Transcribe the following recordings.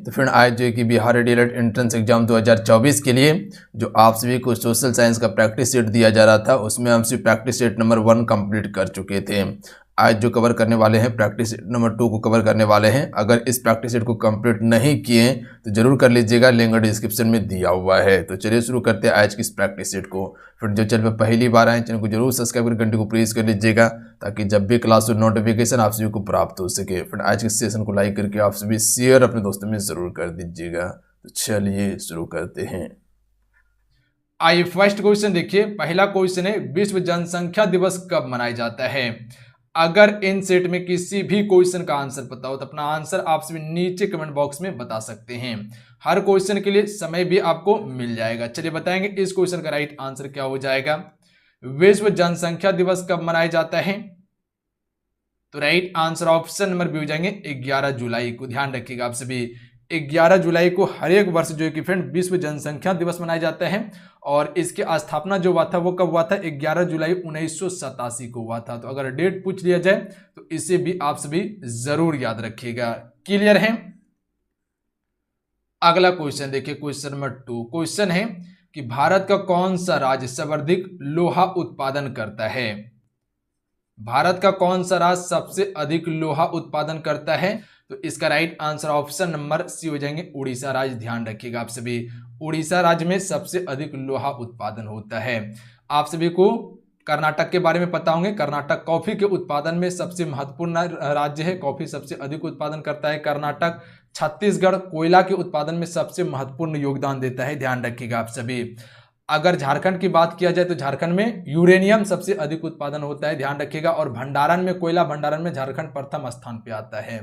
तो फ्रेंड आज जो है कि बिहार डीएलएड एंट्रेंस एग्जाम 2024 के लिए जो आप सभी को सोशल साइंस का प्रैक्टिस सेट दिया जा रहा था, उसमें हम सभी प्रैक्टिस सेट नंबर 1 कंप्लीट कर चुके थे। आज जो कवर करने वाले हैं प्रैक्टिस सेट नंबर 2 को कवर करने वाले हैं। अगर इस प्रैक्टिस सेट को कंप्लीट नहीं किए तो जरूर कर लीजिएगा, लिंक डिस्क्रिप्शन में दिया हुआ है। तो चलिए शुरू करते हैं आज की इस प्रैक्टिस सेट को। फिर जो चैनल पर पहली बार आए चैनल को जरूर सब्सक्राइब कर घंटे को प्रेस कर लीजिएगा, ताकि जब भी क्लास नोटिफिकेशन आप सभी को प्राप्त हो सके। फिर आज के सेशन को लाइक करके आप सभी शेयर अपने दोस्तों में जरूर कर दीजिएगा। तो चलिए शुरू करते हैं। आइए फर्स्ट क्वेश्चन देखिए। पहला क्वेश्चन है, विश्व जनसंख्या दिवस कब मनाया जाता है? अगर इन सेट में किसी भी क्वेश्चन का आंसर पता हो तो अपना आंसर आप सभी नीचे कमेंट बॉक्स में बता सकते हैं। हर क्वेश्चन के लिए समय भी आपको मिल जाएगा। चलिए बताएंगे इस क्वेश्चन का राइट आंसर क्या हो जाएगा। विश्व जनसंख्या दिवस कब मनाया जाता है? तो right answer option number B हो जाएंगे 11 जुलाई को। ध्यान रखिएगा आप सभी, 11 जुलाई को हर एक वर्ष जो है कि फ्रेंड विश्व जनसंख्या दिवस मनाया जाता है। और इसकी स्थापना जो हुआ था वो कब हुआ था? 11 जुलाई 1987 को हुआ था। तो अगर डेट पूछ लिया जाए तो इसे भी आप सभी जरूर याद रखिएगा। क्लियर है? अगला क्वेश्चन देखिए, क्वेश्चन नंबर 2। क्वेश्चन है कि भारत का कौन सा राज्य सर्वाधिक लोहा उत्पादन करता है? भारत का कौन सा राज्य सबसे अधिक लोहा उत्पादन करता है? तो इसका right answer option number C हो जाएंगे उड़ीसा राज्य। ध्यान रखिएगा आप सभी, उड़ीसा राज्य में सबसे अधिक लोहा उत्पादन होता है। आप सभी को कर्नाटक के बारे में पता होंगे। कर्नाटक कॉफी के उत्पादन में सबसे महत्वपूर्ण राज्य है, कॉफी सबसे अधिक उत्पादन करता है कर्नाटक। छत्तीसगढ़ कोयला के उत्पादन में सबसे महत्वपूर्ण योगदान देता है। ध्यान रखिएगा आप सभी। अगर झारखंड की बात किया जाए तो झारखंड में यूरेनियम सबसे अधिक उत्पादन होता है। ध्यान रखिएगा। और भंडारण में, कोयला भंडारण में झारखंड प्रथम स्थान पे आता है।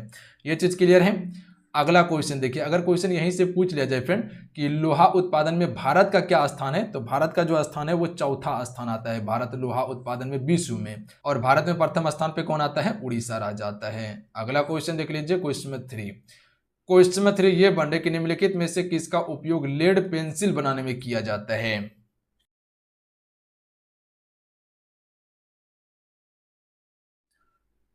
ये चीज क्लियर है? अगला क्वेश्चन देखिए। अगर क्वेश्चन यहीं से पूछ लिया जाए फ्रेंड कि लोहा उत्पादन में भारत का क्या स्थान है, तो भारत का जो स्थान है वो चौथा स्थान आता है भारत लोहा उत्पादन में विश्व में। और भारत में प्रथम स्थान पे कौन आता है? उड़ीसा राज्य आता है। अगला क्वेश्चन देख लीजिए, क्वेश्चन नंबर 3। क्वेश्चन नंबर 3 ये बन रहे कि निम्नलिखित में से किसका उपयोग लेड पेंसिल बनाने में किया जाता है?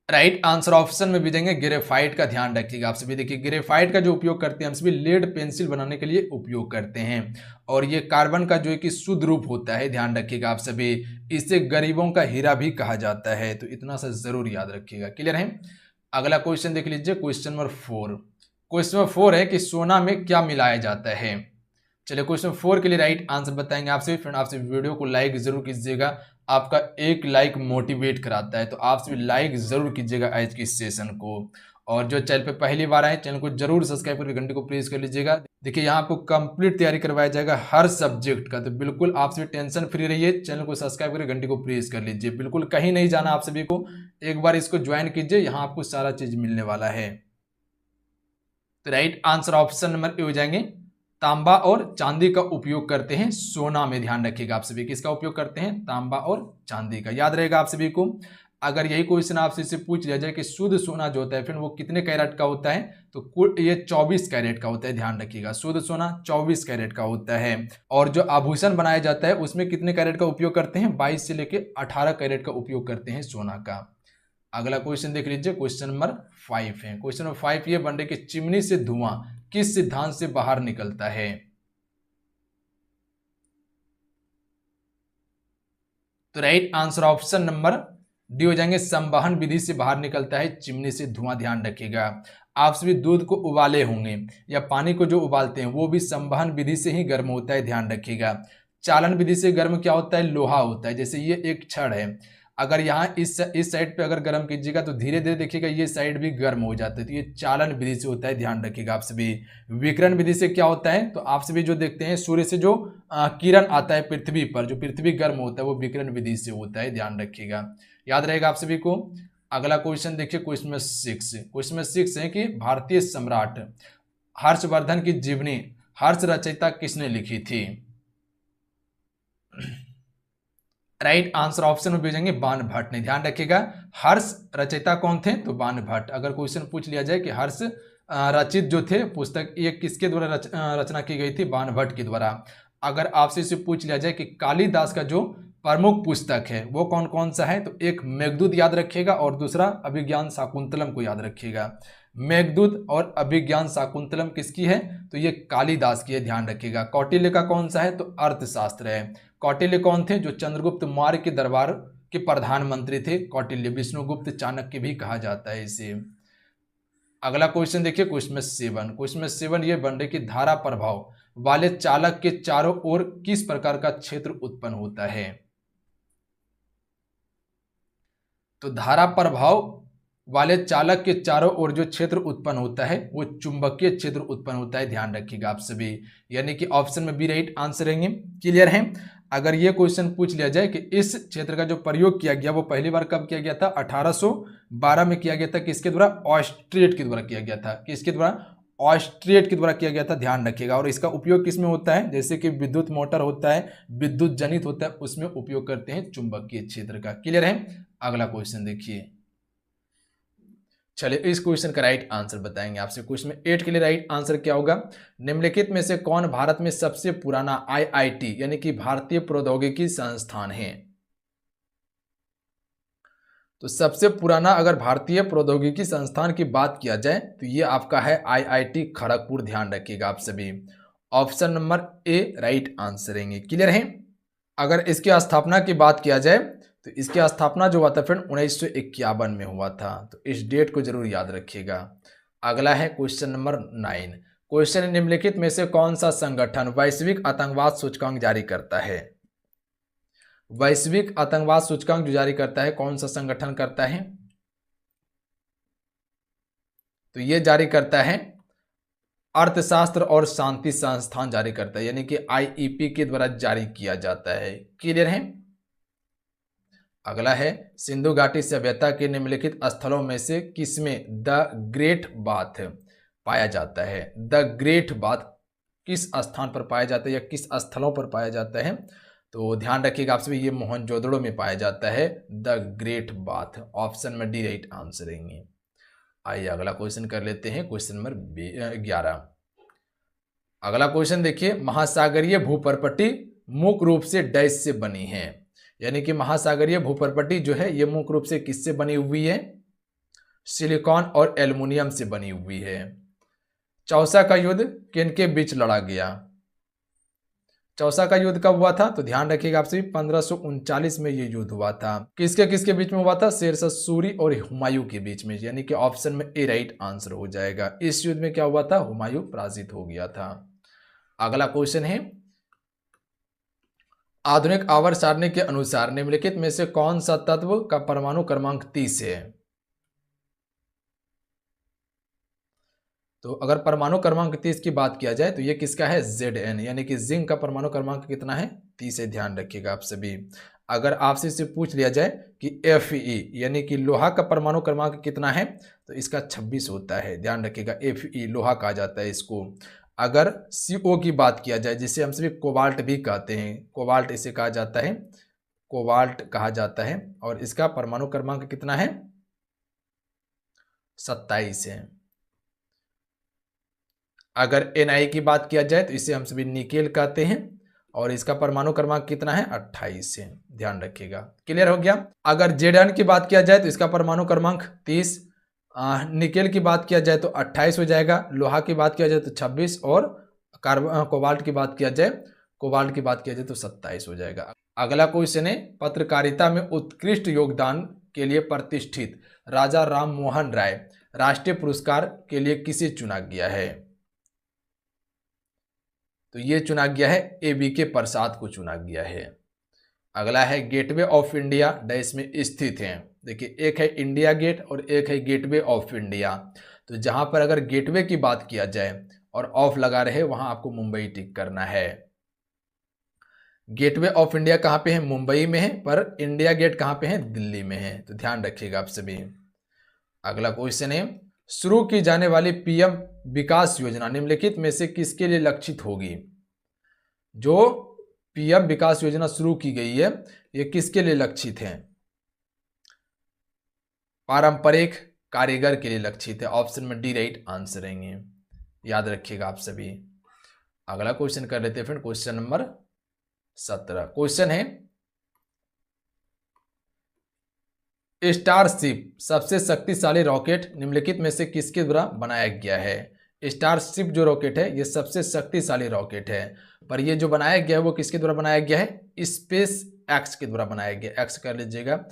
राइट आंसर ऑप्शन में भी देंगे ग्रेफाइट का। ध्यान रखिएगा आप सभी। देखिए ग्रेफाइट का जो उपयोग करते हैं हम सभी लेड पेंसिल बनाने के लिए उपयोग करते हैं। और ये कार्बन का जो है कि शुद्ध रूप होता है। ध्यान रखिएगा आप सभी। इसे गरीबों का हीरा भी कहा जाता है। तो इतना सा जरूर याद रखिएगा। क्लियर है? अगला क्वेश्चन देख लीजिए, क्वेश्चन नंबर 4। क्वेश्चन नंबर 4 है कि सोना में क्या मिलाया जाता है? चलिए क्वेश्चन 4 के लिए राइट आंसर बताएंगे आपसे। फ्रेंड आपसे वीडियो को लाइक जरूर कीजिएगा, आपका एक लाइक मोटिवेट कराता है। तो आप सभी लाइक जरूर कीजिएगा आज की सेशन को। और जो चैनल पे पहली बार आए चैनल को जरूर सब्सक्राइब करके घंटे को प्रेस कर लीजिएगा। देखिए यहाँ आपको कंप्लीट तैयारी करवाया जाएगा हर सब्जेक्ट का। तो बिल्कुल आप सभी टेंशन फ्री रहिए। चैनल को सब्सक्राइब करके घंटे को प्रेस कर लीजिए। बिल्कुल कहीं नहीं जाना आप सभी को, एक बार इसको ज्वाइन कीजिए, यहाँ आपको सारा चीज मिलने वाला है। तो right answer option number A हो जाएंगे तांबा और चांदी का उपयोग करते हैं सोना में। ध्यान रखिएगा आप सभी, किसका उपयोग करते हैं? तांबा और चांदी का। याद रहेगा आप सभी को। अगर यही क्वेश्चन आपसे से पूछ लिया जाए कि शुद्ध सोना जो होता है फिर वो कितने कैरेट का होता है, तो ये 24 कैरेट का होता है। ध्यान रखिएगा, शुद्ध सोना 24 कैरेट का होता है। और जो आभूषण बनाया जाता है उसमें कितने कैरेट का उपयोग करते हैं? 22 से लेकर 18 कैरेट का उपयोग करते हैं सोना का। अगला क्वेश्चन देख लीजिए, क्वेश्चन नंबर 5 है। क्वेश्चन नंबर 5 ये बन रहे कि चिमनी से धुआं किस सिद्धांत से बाहर निकलता है? तो right answer option number D हो जाएंगे संवहन विधि से बाहर निकलता है चिमनी से धुआं। ध्यान रखिएगा। आप सभी दूध को उबाले होंगे या पानी को जो उबालते हैं वो भी संवहन विधि से ही गर्म होता है। ध्यान रखिएगा। चालन विधि से गर्म क्या होता है? लोहा होता है। जैसे ये एक छड़ है, अगर यहाँ इस साइड पे अगर गर्म कीजिएगा तो धीरे धीरे देखिएगा ये साइड भी गर्म हो जाता है। तो ये चालन विधि से होता है। ध्यान रखिएगा आप सभी। विकिरण विधि से क्या होता है? तो आप सभी जो देखते हैं सूर्य से जो किरण आता है पृथ्वी पर, जो पृथ्वी गर्म होता है वो विकिरण विधि से होता है। ध्यान रखिएगा, याद रहेगा आप सभी को। अगला क्वेश्चन देखिए, क्वेश्चन नंबर 6। क्वेश्चन नंबर 6 है कि भारतीय सम्राट हर्षवर्धन की जीवनी हर्ष रचयिता किसने लिखी थी? राइट आंसर ऑप्शन में भेजेंगे बाण भट्ट ने। ध्यान रखिएगा। हर्ष रचयिता कौन थे? तो बाण भट्ट। अगर क्वेश्चन पूछ लिया जाए कि हर्ष रचित जो थे पुस्तक ये किसके द्वारा रचना की गई थी? बाण भट्ट के द्वारा। अगर आपसे इसे पूछ लिया जाए कि कालिदास का जो प्रमुख पुस्तक है वो कौन कौन सा है, तो एक मेघदूत याद रखिएगा और दूसरा अभिज्ञान शाकुंतलम को याद रखिएगा। मेघदूत और अभिज्ञान शाकुंतलम किसकी है? तो ये कालिदास की है, ध्यान रखिएगा। कौटिल्य का कौन सा है? तो अर्थशास्त्र है। कौटिल्य कौन थे? जो चंद्रगुप्त मौर्य के दरबार के प्रधानमंत्री थे। कौटिल्य, विष्णुगुप्त चाणक्य भी कहा जाता है इसे। अगला क्वेश्चन देखिए, क्वेश्चन 7। क्वेश्चन 7 ये बन रही कि धारा प्रभाव वाले चालक के चारों ओर किस प्रकार का क्षेत्र उत्पन्न होता है? तो धारा प्रभाव वाले चालक के चारों ओर जो क्षेत्र उत्पन्न होता है वो चुंबकीय क्षेत्र उत्पन्न होता है, ध्यान रखिएगा आप सभी। यानी कि ऑप्शन में बी राइट आंसर रहेंगे। क्लियर है? अगर ये क्वेश्चन पूछ लिया जाए कि इस क्षेत्र का जो प्रयोग किया गया वो पहली बार कब किया गया था? 1812 में किया गया था। किसके द्वारा? ऑस्ट्रिएट के द्वारा किया गया था। किसके द्वारा? ऑस्ट्रिएट के द्वारा किया गया था, ध्यान रखिएगा। और इसका उपयोग किस में होता है? जैसे कि विद्युत मोटर होता है, विद्युत जनित होता है, उसमें उपयोग करते हैं चुंबकीय क्षेत्र का। क्लियर है? अगला क्वेश्चन देखिए। चलिए इस क्वेश्चन का राइट आंसर बताएंगे आपसे। क्वेश्चन 8 के लिए राइट आंसर क्या होगा? निम्नलिखित में से कौन भारत में सबसे पुराना आईआईटी यानी कि भारतीय प्रौद्योगिकी संस्थान है? तो सबसे पुराना अगर भारतीय प्रौद्योगिकी संस्थान की बात किया जाए तो ये आपका है आईआईटी खड़गपुर, ध्यान रखिएगा आप सभी। Option number A right answer रहेंगे। क्लियर है? अगर इसकी स्थापना की बात किया जाए तो इसकी स्थापना जो हुआ था फ्रेंड 1951 में हुआ था। तो इस डेट को जरूर याद रखिएगा। अगला है क्वेश्चन नंबर 9। क्वेश्चन निम्नलिखित में से कौन सा संगठन वैश्विक आतंकवाद सूचकांक जारी करता है? वैश्विक आतंकवाद सूचकांक जो जारी करता है कौन सा संगठन करता है? तो ये जारी करता है अर्थशास्त्र और शांति संस्थान जारी करता है, यानी कि आईईपी के द्वारा जारी किया जाता है। क्लियर है? अगला है सिंधु घाटी सभ्यता के निम्नलिखित स्थलों में से किसमें द ग्रेट बाथ पाया जाता है? द ग्रेट बाथ किस स्थान पर पाया जाता है या किस स्थलों पर पाया जाता है? तो ध्यान रखिएगा आप सभी, ये मोहनजोदड़ो में पाया जाता है द ग्रेट बाथ। ऑप्शन में डी राइट आंसर रहेंगे। आइए अगला क्वेश्चन कर लेते हैं, क्वेश्चन नंबर 11। अगला क्वेश्चन देखिए, महासागरीय भूपर्पटी मुख्य रूप से डैश से बनी है? यानी कि महासागरीय भूपर्पटी जो है ये मुख्य रूप से किससे बनी हुई है? सिलिकॉन और एल्युमिनियम से बनी हुई है। चौसा का युद्ध किनके बीच लड़ा गया? चौसा का युद्ध कब हुआ था? तो ध्यान रखिएगा आप सभी 1539 में ये युद्ध हुआ था। किसके किसके बीच में हुआ था? शेरशाह सूरी और हुमायूं के बीच में, यानी कि ऑप्शन में ए राइट आंसर हो जाएगा। इस युद्ध में क्या हुआ था? हुमायूं पराजित हो गया था। अगला क्वेश्चन है, आधुनिक आवर्त सारणी के अनुसार निम्नलिखित में से कौन सा तत्व का परमाणु क्रमांक 30 है? तो अगर परमाणु क्रमांक 30 की बात किया जाए तो ये किसका है? Zn, यानी कि जिंक का परमाणु क्रमांक कितना है? 30 है, ध्यान रखिएगा आप सभी। अगर आपसे इससे पूछ लिया जाए कि Fe यानी कि लोहा का परमाणु क्रमांक कितना है, तो इसका 26 होता है, ध्यान रखिएगा। Fe लोहा कहा जाता है इसको। अगर CO की बात किया जाए, जिसे हम सभी कोबाल्ट भी कहते हैं, कोबाल्ट इसे कहा जाता है, कोबाल्ट कहा जाता है, और इसका परमाणु क्रमांक कितना है? 27 है। अगर Na की बात किया जाए तो इसे हम सभी निकेल कहते हैं, और इसका परमाणु क्रमांक कितना है? 28 है, ध्यान रखिएगा। क्लियर हो गया? अगर Zn की बात किया जाए तो इसका परमाणु क्रमांक 30, निकेल की बात किया जाए तो 28 हो जाएगा, लोहा की बात किया जाए तो 26, और कोबाल्ट की बात किया जाए तो 27 हो जाएगा। अगला क्वेश्चन है, पत्रकारिता में उत्कृष्ट योगदान के लिए प्रतिष्ठित राजा राम मोहन राय राष्ट्रीय पुरस्कार के लिए किसे चुना गया है? तो ये चुना गया है ABK प्रसाद को चुना गया है। अगला है, गेटवे ऑफ इंडिया डैश में स्थित है? देखिए, एक है इंडिया गेट और एक है गेटवे ऑफ इंडिया। तो जहां पर अगर गेटवे की बात किया जाए और ऑफ लगा रहे वहां आपको मुंबई टिक करना है। गेटवे ऑफ इंडिया कहां पे है? मुंबई में है, पर इंडिया गेट कहां पे है? दिल्ली में है। तो ध्यान रखिएगा आप सभी। अगला क्वेश्चन है, शुरू की जाने वाली PM विकास योजना निम्नलिखित में से किसके लिए लक्षित होगी? जो PM विकास योजना शुरू की गई है ये किसके लिए लक्षित है? पारंपरिक कारीगर के लिए लक्षित है। ऑप्शन में डी राइट आंसर रहेंगे, याद रखिएगा आप सभी। अगला क्वेश्चन कर लेते हैं फ्रेंड, क्वेश्चन नंबर 17। क्वेश्चन है, स्टारशिप सबसे शक्तिशाली रॉकेट निम्नलिखित में से किसके द्वारा बनाया गया है? स्टारशिप जो रॉकेट है ये सबसे शक्तिशाली रॉकेट है, पर ये जो बनाया गया है वो किसके द्वारा बनाया गया है? स्पेस एक्स के द्वारा बनाया गया। एक्स कर लीजिएगा,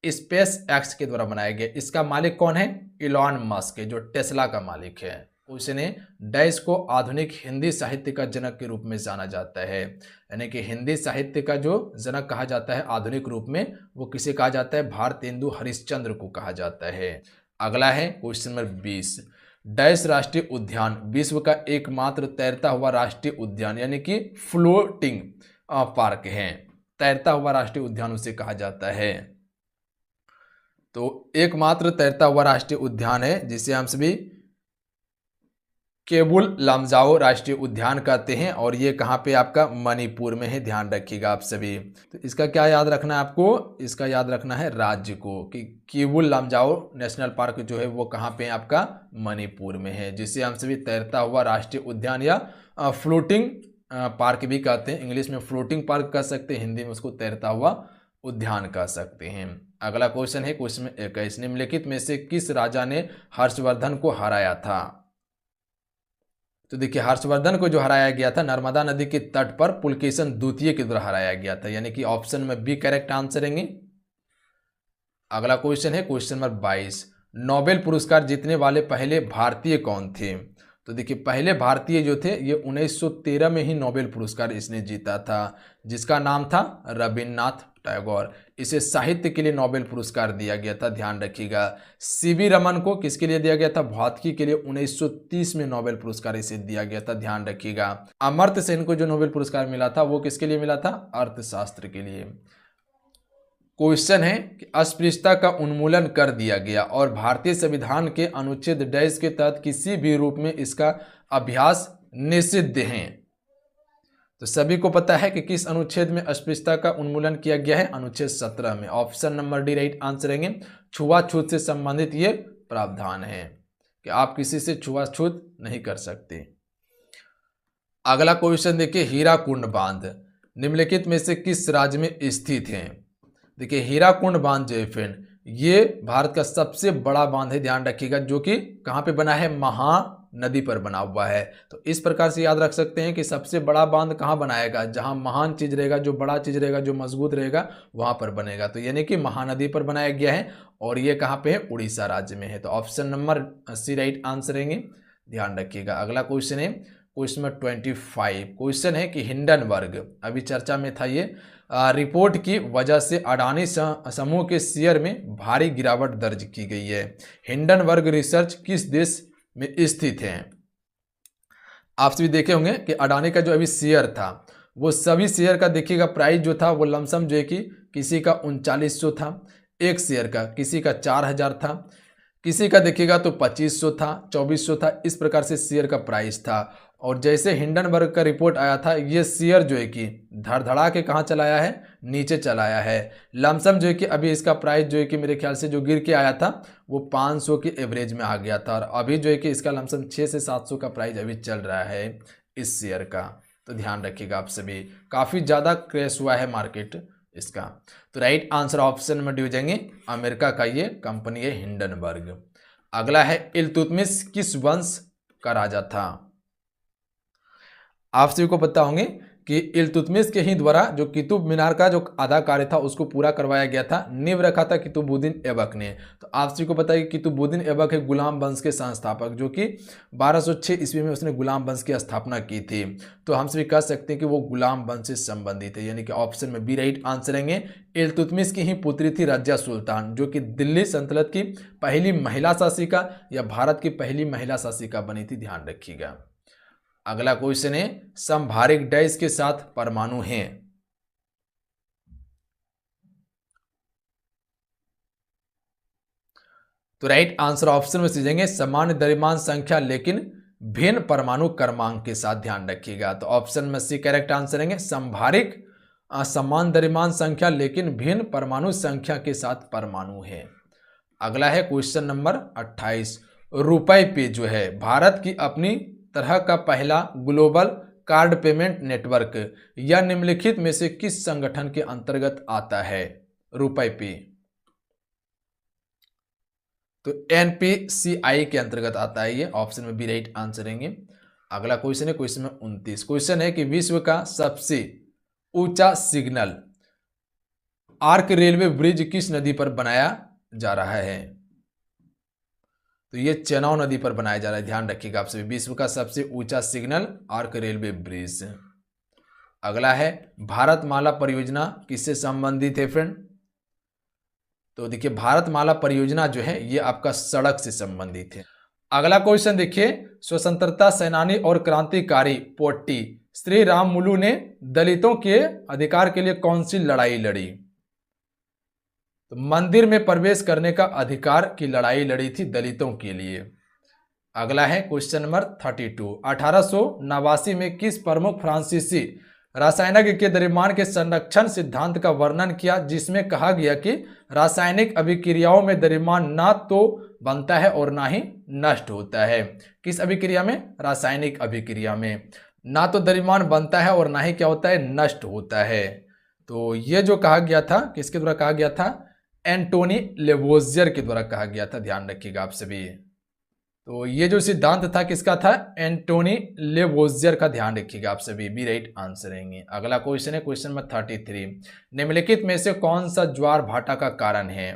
स्पेस एक्स के द्वारा बनाया गया। इसका मालिक कौन है? इलॉन मस्क, जो टेस्ला का मालिक है। उसने डैश को आधुनिक हिंदी साहित्य का जनक के रूप में जाना जाता है, यानी कि हिंदी साहित्य का जो जनक कहा जाता है आधुनिक रूप में, वो किसे कहा जाता है? भारतेंदु हरिश्चंद्र को कहा जाता है। अगला है क्वेश्चन नंबर 20, डैश राष्ट्रीय उद्यान विश्व का एकमात्र तैरता हुआ राष्ट्रीय उद्यान यानी कि फ्लोटिंग पार्क है। तैरता हुआ राष्ट्रीय उद्यान उसे कहा जाता है। तो एकमात्र तैरता हुआ राष्ट्रीय उद्यान है जिसे हम सभी केबुल लामजाओ राष्ट्रीय उद्यान कहते हैं, और ये कहाँ पे? आपका मणिपुर में है। ध्यान रखिएगा आप सभी। तो इसका क्या याद रखना है आपको? इसका याद रखना है राज्य को, कि केबुल लामजाओ नेशनल पार्क जो है वो कहाँ पे है? आपका मणिपुर में है, जिसे हम सभी तैरता हुआ राष्ट्रीय उद्यान या फ्लोटिंग पार्क भी कहते हैं। इंग्लिश में फ्लोटिंग पार्क कह सकते हैं, हिंदी में उसको तैरता हुआ उद्यान कह सकते हैं। अगला क्वेश्चन है क्वेश्चन में 21, निम्नलिखित में से किस राजा ने हर्षवर्धन को हराया था? तो देखिए, हर्षवर्धन को जो हराया गया था नर्मदा नदी के तट पर पुलकेशन द्वितीय के द्वारा हराया गया था, यानी कि ऑप्शन में बी करेक्ट आंसर रहेंगे। अगला क्वेश्चन है क्वेश्चन नंबर 22, नोबेल पुरस्कार जीतने वाले पहले भारतीय कौन थे? तो देखिए, पहले भारतीय जो थे ये 1913 में ही नोबेल पुरस्कार इसने जीता था, जिसका नाम था रविन्द्रनाथ टैगोर। इसे साहित्य के लिए नोबेल पुरस्कार दिया गया था, ध्यान रखिएगा। सीवी रमन को किसके लिए दिया गया था? भौतिकी के लिए 1930 में नोबेल पुरस्कार इसे दिया गया था, ध्यान रखिएगा। अमर्त्य सेन को जो नोबेल पुरस्कार मिला था वो किसके लिए मिला था? अर्थशास्त्र के लिए। क्वेश्चन है कि अस्पृश्यता का उन्मूलन कर दिया गया और भारतीय संविधान के अनुच्छेद डैश के तहत किसी भी रूप में इसका अभ्यास निषिद्ध है। तो सभी को पता है कि किस अनुच्छेद में अस्पृश्यता का उन्मूलन किया गया है? अनुच्छेद 17 में। Option number D right answer रहेंगे। छुआछूत से संबंधित ये प्रावधान है कि आप किसी से छुआछूत नहीं कर सकते। अगला क्वेश्चन देखिए, हीराकुंड बांध निम्नलिखित में से किस राज्य में स्थित है? देखिए, हीराकुंड बांध जो है फ्रेंड ये भारत का सबसे बड़ा बांध है, ध्यान रखिएगा, जो कि कहाँ पे बना है? महानदी पर बना हुआ है। तो इस प्रकार से याद रख सकते हैं कि सबसे बड़ा बांध कहाँ बनाएगा? जहाँ महान चीज रहेगा, जो बड़ा चीज रहेगा, जो मजबूत रहेगा, वहां पर बनेगा। तो यानी कि महानदी पर बनाया गया है, और ये कहाँ पे है? उड़ीसा राज्य में है। तो option number C right answer रहेंगे, ध्यान रखिएगा। अगला क्वेश्चन है क्वेश्चन नंबर 25। क्वेश्चन है कि हिंडनबर्ग, अभी चर्चा में था ये, रिपोर्ट की वजह से अडानी समूह के शेयर में भारी गिरावट दर्ज की गई है। हिंडनबर्ग रिसर्च किस देश में स्थित है? आप सभी देखे होंगे कि अडानी का जो अभी शेयर था वो सभी शेयर का देखिएगा प्राइस जो था वो लमसम जो है कि किसी का 3900 था एक शेयर का, किसी का 4000 था, किसी का देखिएगा तो 2500 था, 2400 था। इस प्रकार से शेयर का प्राइस था। और जैसे हिंडनबर्ग का रिपोर्ट आया था ये शेयर जो है कि धड़धड़ा के कहाँ चलाया है? नीचे चलाया है। लमसम जो है कि अभी इसका प्राइस जो है कि मेरे ख्याल से जो गिर के आया था वो 500 के एवरेज में आ गया था, और अभी जो है कि इसका लमसम 600 से 700 का प्राइस अभी चल रहा है इस शेयर का। तो ध्यान रखिएगा आप सभी, काफ़ी ज़्यादा क्रैश हुआ है मार्केट इसका। तो राइट आंसर ऑप्शन में डी हो जाएंगे, अमेरिका का ये कंपनी है हिंडनबर्ग। अगला है, इल्तुतमिश किस वंश का राजा था? आप सभी को पता होंगे कि इल्तुतमिश के ही द्वारा जो कुतुब मीनार का जो आधा कार्य था उसको पूरा करवाया गया था, नींव रखा था कुतुबुद्दीन ऐबक ने। तो आप सभी को पता है कि कुतुबुद्दीन ऐबक है गुलाम वंश के संस्थापक, जो कि 1206 ईस्वी में उसने गुलाम वंश की स्थापना की थी। तो हम सभी कह सकते हैं कि वो गुलाम वंश से संबंधित है, यानी कि ऑप्शन में बी राइट आंसर रहेंगे। इल्तुतमिश की ही पुत्री थी रजिया सुल्तान, जो कि दिल्ली सल्तनत की पहली महिला शासिका या भारत की पहली महिला शासिका बनी थी, ध्यान रखिएगा। अगला क्वेश्चन है, समभारिक डैश के साथ परमाणु हैं? तो राइट आंसर ऑप्शन में सीखेंगे समान द्रव्यमान संख्या लेकिन भिन्न परमाणु क्रमांक के साथ, ध्यान रखिएगा। तो ऑप्शन में सी करेक्ट आंसर रहेंगे, समभारिक समान द्रव्यमान संख्या लेकिन भिन्न परमाणु संख्या के साथ परमाणु है। अगला है क्वेश्चन नंबर 28। रुपए पे जो है भारत की अपनी तरह का पहला ग्लोबल कार्ड पेमेंट नेटवर्क या निम्नलिखित में से किस संगठन के अंतर्गत आता है? रुपए पे तो NPCI के अंतर्गत आता है ये, ऑप्शन में बी राइट आंसर रहेंगे। अगला क्वेश्चन है क्वेश्चन में 29। क्वेश्चन है कि विश्व का सबसे ऊंचा सिग्नल आर्क रेलवे ब्रिज किस नदी पर बनाया जा रहा है? तो ये चेनाब नदी पर बनाया जा रहा है, ध्यान रखिएगा आप सभी। विश्व का सबसे ऊंचा सिग्नल आर्क रेलवे ब्रिज। अगला है भारतमाला परियोजना किससे संबंधित है फ्रेंड? तो देखिए भारतमाला परियोजना जो है ये आपका सड़क से संबंधित है। अगला क्वेश्चन देखिए, स्वतंत्रता सेनानी और क्रांतिकारी पोट्टी श्री राममुलु ने दलितों के अधिकार के लिए कौन सी लड़ाई लड़ी? तो मंदिर में प्रवेश करने का अधिकार की लड़ाई लड़ी थी दलितों के लिए। अगला है क्वेश्चन नंबर 32। 1889 में किस प्रमुख फ्रांसीसी रासायनिक के द्रव्यमान के संरक्षण सिद्धांत का वर्णन किया, जिसमें कहा गया कि रासायनिक अभिक्रियाओं में द्रव्यमान ना तो बनता है और ना ही नष्ट होता है? किस अभिक्रिया में? रासायनिक अभिक्रिया में ना तो द्रव्यमान बनता है और ना ही क्या होता है, नष्ट होता है। तो ये जो कहा गया था किसके द्वारा कहा गया था? एंटोनी लेवोजियर के द्वारा कहा गया था, ध्यान रखिएगा आप सभी। तो ये जो सिद्धांत था किसका था? एंटोनी लेवोजियर का, ध्यान रखिएगा आप सभी। बी राइट आंसर रहेंगे। अगला क्वेश्चन है क्वेश्चन नंबर 33। निम्नलिखित में से कौन सा ज्वार भाटा का कारण है?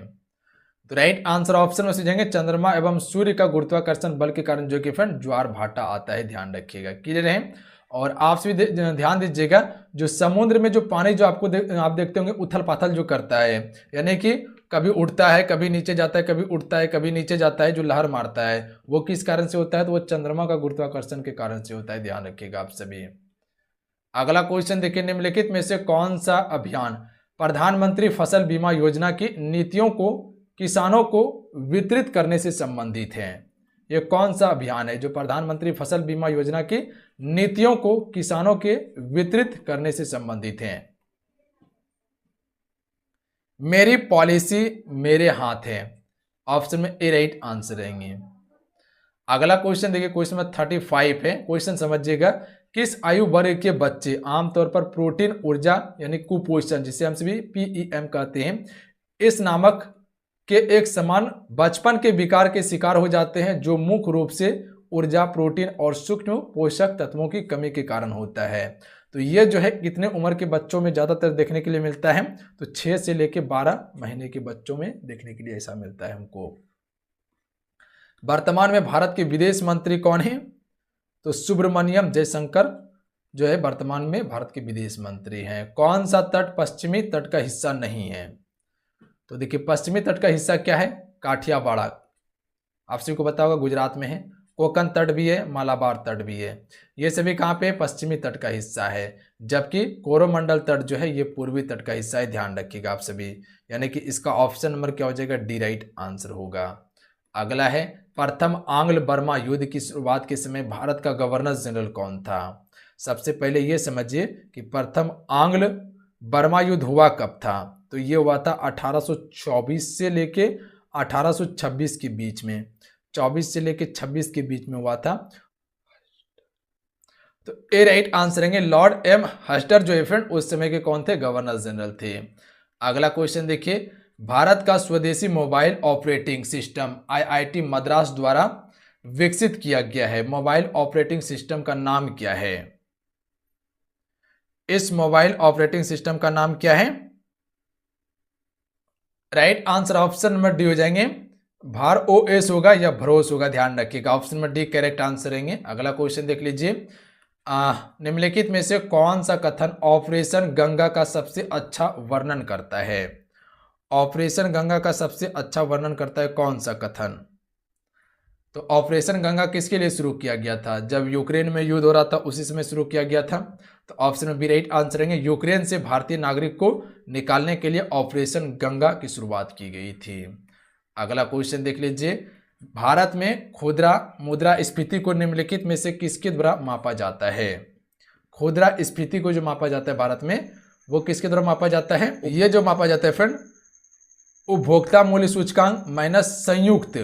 तो राइट आंसर ऑप्शन में से जाएंगे चंद्रमा एवं सूर्य का गुरुत्वाकर्षण बल के कारण जो कि फ्रेंड ज्वार भाटा आता है, ध्यान रखिएगा। क्लियर है? और आप सभी ध्यान दीजिएगा, जो समुद्र में जो पानी जो आप देखते होंगे उथल पाथल जो करता है, यानी कि कभी उठता है कभी नीचे जाता है, कभी उठता है कभी नीचे जाता है, जो लहर मारता है वो किस कारण से होता है? तो वो चंद्रमा का गुरुत्वाकर्षण के कारण से होता है, ध्यान रखिएगा आप सभी। अगला क्वेश्चन देखिए, निम्नलिखित में से कौन सा अभियान प्रधानमंत्री फसल बीमा योजना की नीतियों को किसानों को वितरित करने से संबंधित है? ये कौन सा अभियान है जो प्रधानमंत्री फसल बीमा योजना की नीतियों को किसानों के वितरित करने से संबंधित है? मेरी पॉलिसी मेरे हाथ है, ऑप्शन में ए राइट आंसर रहेंगे। अगला क्वेश्चन देखिए क्वेश्चन में 35 है। क्वेश्चन समझिएगा, किस आयु वर्ग के बच्चे आमतौर पर प्रोटीन ऊर्जा यानी कुपोषण, जिसे हम सभी PEM कहते हैं, इस नामक के एक समान बचपन के विकार के शिकार हो जाते हैं, जो मुख्य रूप से ऊर्जा, प्रोटीन और सूक्ष्म पोषक तत्वों की कमी के कारण होता है? तो ये जो है कितने उम्र के बच्चों में ज्यादातर देखने के लिए मिलता है? तो 6 से लेकर 12 महीने के बच्चों में देखने के लिए ऐसा मिलता है हमको। वर्तमान में भारत के विदेश मंत्री कौन है? तो सुब्रमण्यम जयशंकर जो है वर्तमान में भारत के विदेश मंत्री हैं। कौन सा तट पश्चिमी तट का हिस्सा नहीं है? तो देखिए पश्चिमी तट का हिस्सा क्या है? काठियावाड़, आप सभी को पता होगा गुजरात में है। कोकण तट भी है, मालाबार तट भी है, ये सभी कहाँ पे? पश्चिमी तट का हिस्सा है। जबकि कोरोमंडल तट जो है ये पूर्वी तट का हिस्सा है, ध्यान रखिएगा आप सभी। यानी कि इसका ऑप्शन नंबर क्या हो जाएगा? डी राइट आंसर होगा। अगला है, प्रथम आंग्ल बर्मा युद्ध की शुरुआत के समय भारत का गवर्नर जनरल कौन था? सबसे पहले ये समझिए कि प्रथम आंग्ल बर्मा युद्ध हुआ कब था? तो ये हुआ था 1824 से लेके 1826 के बीच में, 24 से लेके 26 के बीच में हुआ था। तो ए राइट आंसर है लॉर्ड एम हस्टर जो फ्रेंड उस समय के कौन थे? गवर्नर जनरल थे। अगला क्वेश्चन देखिए, भारत का स्वदेशी mobile operating system IIT Madras द्वारा विकसित किया गया है, मोबाइल ऑपरेटिंग सिस्टम का नाम क्या है? इस मोबाइल ऑपरेटिंग सिस्टम का नाम क्या है? Right answer option number D हो जाएंगे, भार OS होगा या भरोस होगा, ध्यान रखिएगा। Option number D correct answer रहेंगे। अगला क्वेश्चन देख लीजिए, निम्नलिखित में से कौन सा कथन ऑपरेशन गंगा का सबसे अच्छा वर्णन करता है? ऑपरेशन गंगा का सबसे अच्छा वर्णन करता है कौन सा कथन? तो ऑपरेशन गंगा किसके लिए शुरू किया गया था? जब यूक्रेन में युद्ध हो रहा था उसी समय शुरू किया गया था। तो ऑप्शन में बी राइट आंसर रहेंगे, यूक्रेन से भारतीय नागरिक को निकालने के लिए ऑपरेशन गंगा की शुरुआत की गई थी। अगला क्वेश्चन देख लीजिए, भारत में खुदरा मुद्रास्फीति को निम्नलिखित में से किसके द्वारा मापा जाता है? खुदरा स्फीति को जो मापा जाता है भारत में वो किसके द्वारा मापा जाता है? ये जो मापा जाता है फ्रेंड उपभोक्ता मूल्य सूचकांक माइनस संयुक्त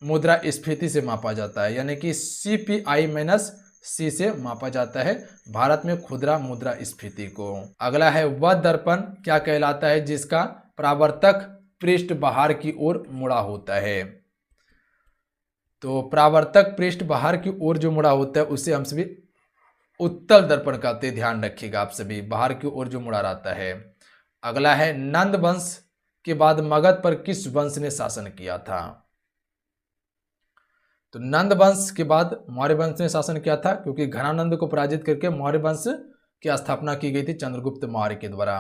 मुद्रास्फीति से मापा जाता है, यानी कि CPI माइनस C से मापा जाता है भारत में खुदरा मुद्रास्फीति को। अगला है, वह दर्पण क्या कहलाता है जिसका परावर्तक पृष्ठ बाहर की ओर मुड़ा होता है? तो परावर्तक पृष्ठ बाहर की ओर जो मुड़ा होता है उसे हम सभी उत्तल दर्पण कहते हैं, ध्यान रखिएगा आप सभी, बाहर की ओर जो मुड़ा रहता है। अगला है नंद वंश के बाद मगध पर किस वंश ने शासन किया था? तो नंद वंश के बाद मौर्य वंश ने शासन किया था, क्योंकि घनानंद को पराजित करके मौर्य वंश की स्थापना की गई थी चंद्रगुप्त मौर्य के द्वारा।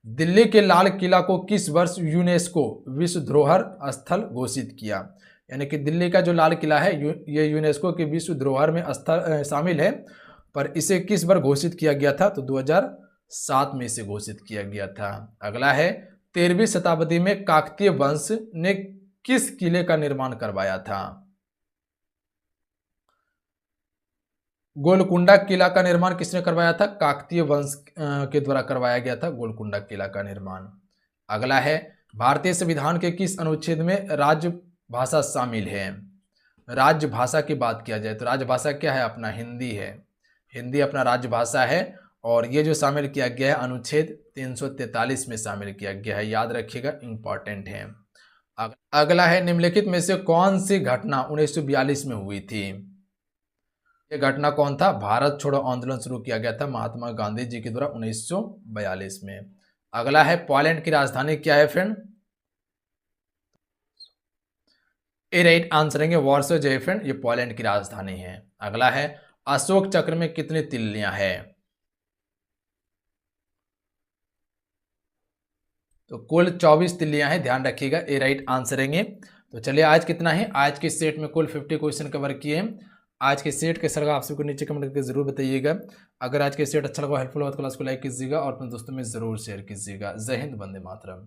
दिल्ली के लाल किला को किस वर्ष यूनेस्को विश्व धरोहर स्थल घोषित किया? यानी कि दिल्ली का जो लाल किला है ये यूनेस्को के विश्व धरोहर में शामिल है, पर इसे किस बार घोषित किया गया था? तो 2007 में इसे घोषित किया गया था। अगला है 13वीं शताब्दी में काकतीय वंश ने किस किले का निर्माण करवाया था? गोलकुंडा किला का निर्माण किसने करवाया था? काकतीय वंश के द्वारा करवाया गया था गोलकुंडा किला का निर्माण। अगला है भारतीय संविधान के किस अनुच्छेद में राजभाषा शामिल है? राजभाषा की बात किया जाए तो राजभाषा क्या है? अपना हिंदी है, हिंदी अपना राजभाषा है, और ये जो शामिल किया गया है अनुच्छेद 343 में शामिल किया गया है, याद रखिएगा, इंपॉर्टेंट है। अगला है निम्नलिखित में से कौन सी घटना 1942 में हुई थी? ये घटना कौन था? भारत छोड़ो आंदोलन शुरू किया गया था महात्मा गांधी जी के द्वारा 1942 में। अगला है पोलैंड की राजधानी क्या है फ्रेंड? ए राइट आंसर है वार्सो जो है फ्रेंड, ये पोलैंड की राजधानी है। अगला है अशोक चक्र में कितनी तिल्लियां हैं? तो कुल 24 तिल्लियां हैं, ध्यान रखिएगा, ए राइट आंसर है। तो चलिए आज कितना है, आज के सेट में कुल 50 क्वेश्चन कवर किए। आज के सेट कैसा लगा आप सबको नीचे कमेंट करके जरूर बताइएगा। अगर आज के सेट अच्छा लगा, हेल्पफुल हुआ तो क्लास को लाइक कीजिएगा और अपने दोस्तों में जरूर शेयर कीजिएगा। जय हिंद, वंदे मातरम।